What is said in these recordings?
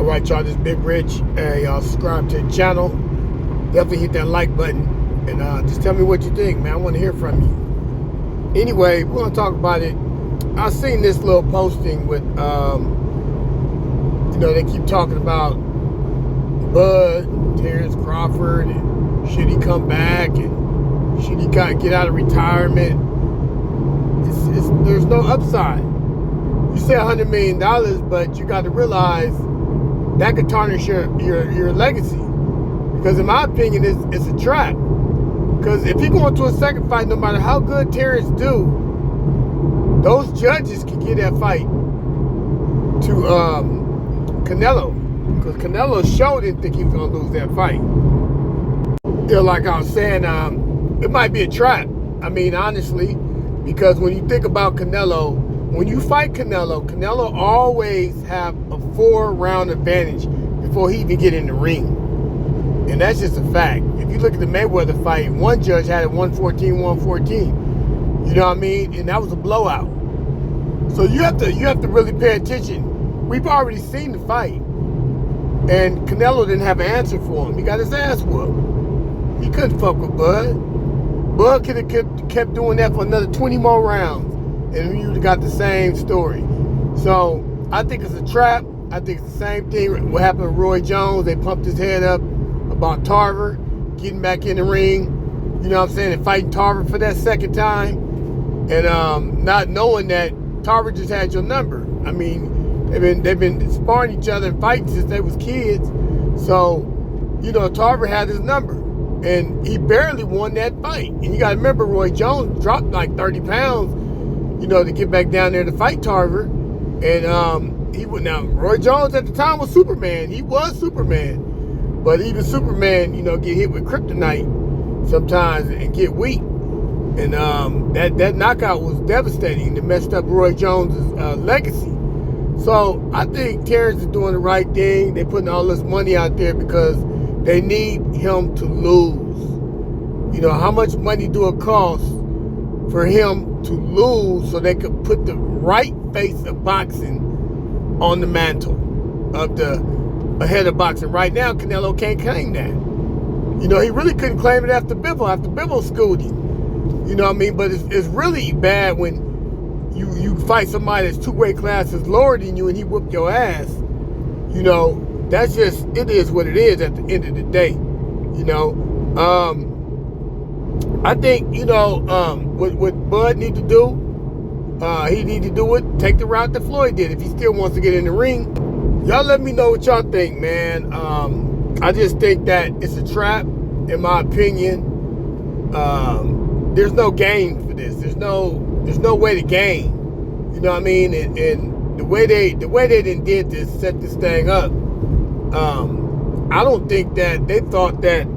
Alright, y'all, this is Big Rich. Hey, y'all subscribe to the channel. Definitely hit that like button. And just tell me what you think, man. I want to hear from you. Anyway, we're going to talk about it. I seen this little posting with, they keep talking about Bud, Terence, Crawford, and should he come back, and should he get out of retirement. There's no upside. You say $100 million, but you got to realize that could tarnish your legacy. Because in my opinion, it's a trap. Because if you go into a second fight, no matter how good Terence do, those judges can get that fight to Canelo. Because Canelo sure didn't think he was going to lose that fight. Like I was saying, it might be a trap. I mean, honestly, because when you think about Canelo, when you fight Canelo always have a 4-round advantage before he even get in the ring. And that's just a fact. If you look at the Mayweather fight, one judge had it 114. You know what I mean? And that was a blowout. So you have to really pay attention. We've already seen the fight. And Canelo didn't have an answer for him. He got his ass whooped. He couldn't fuck with Bud. Bud could have kept doing that for another 20 more rounds, and you would have got the same story. So I think it's a trap. I think it's the same thing. What happened with Roy Jones? They pumped his head up about Tarver getting back in the ring. You know what I'm saying? And fighting Tarver for that second time, and not knowing that Tarver just had your number. I mean, they've been sparring each other and fighting since they was kids. So Tarver had his number. And he barely won that fight. And you got to remember, Roy Jones dropped like 30 pounds, to get back down there to fight Tarver. And Roy Jones at the time was Superman. He was Superman. But even Superman, get hit with kryptonite sometimes and get weak. And that knockout was devastating. It messed up Roy Jones' legacy. So I think Terence is doing the right thing. They're putting all this money out there because they need him to lose. How much money do it cost for him to lose so they could put the right face of boxing on the mantle of the head of boxing? Right now, Canelo can't claim that. He really couldn't claim it after Bivol. After Bivol schooled him. You know what I mean? But it's really bad when you fight somebody that's 2 weight classes lower than you and he whooped your ass. That's just, it is what it is at the end of the day. I think, what Bud need to do, he need to do it, take the route that Floyd did if he still wants to get in the ring. Y'all let me know what y'all think, man. I just think that it's a trap, in my opinion. There's no gain for this. There's no way to gain. You know what I mean? And the way they did this, set this thing up, I don't think that they thought that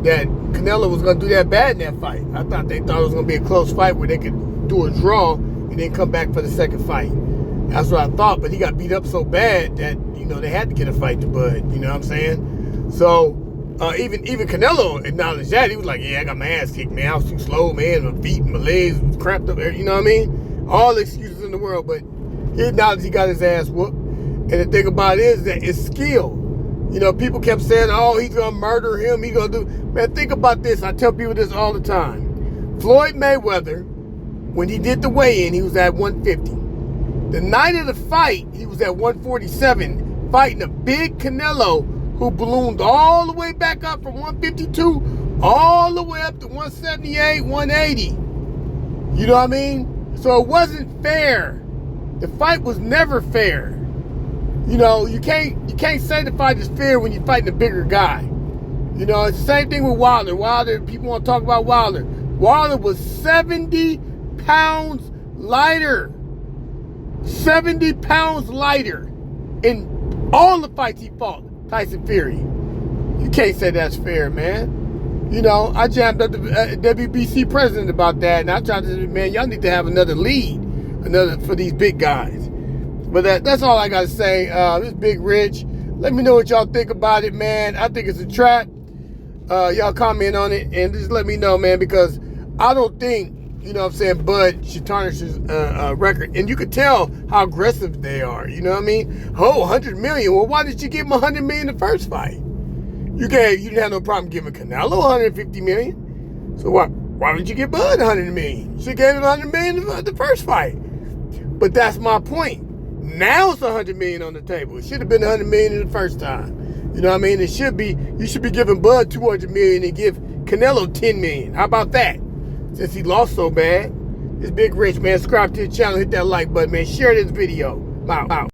Canelo was going to do that bad in that fight. I thought they thought it was going to be a close fight where they could do a draw and then come back for the second fight. That's what I thought, but he got beat up so bad that, they had to get a fight to Bud. You know what I'm saying? So, even Canelo acknowledged that. He was like, yeah, I got my ass kicked, man. I was too slow, man. My feet and my legs was cramped up there. You know what I mean? All the excuses in the world, but he acknowledged he got his ass whooped. And the thing about it is that it's skill. People kept saying, oh, he's going to murder him. He's going to do... Man, think about this. I tell people this all the time. Floyd Mayweather, when he did the weigh-in, he was at 150. The night of the fight, he was at 147, fighting a big Canelo who ballooned all the way back up from 152 all the way up to 178, 180. You know what I mean? So it wasn't fair. The fight was never fair. You can't say the fight is fair when you're fighting a bigger guy. It's the same thing with Wilder. People want to talk about Wilder. Wilder was 70 pounds lighter. 70 pounds lighter in all the fights he fought Tyson Fury. You can't say that's fair, man. I jammed up the WBC president about that, and I tried to say, man, y'all need to have another lead, for these big guys. But that's all I got to say. This is Big Rich. Let me know what y'all think about it, man. I think it's a trap. Y'all comment on it and just let me know, man, because I don't think you know what I'm saying, Bud should tarnish his record. And you could tell how aggressive they are. You know what I mean? Oh, 100 million. Well, why did you give him 100 million the first fight? You didn't have no problem giving Canelo 150 million. So why did you give Bud 100 million? You should have gave him 100 million the first fight. But that's my point. Now it's 100 million on the table. It should have been 100 million in the first time. You know what I mean? You should be giving Bud 200 million and give Canelo 10 million. How about that? Since he lost so bad. It's Big Rich, man. Subscribe to the channel, hit that like button, man. Share this video. Out.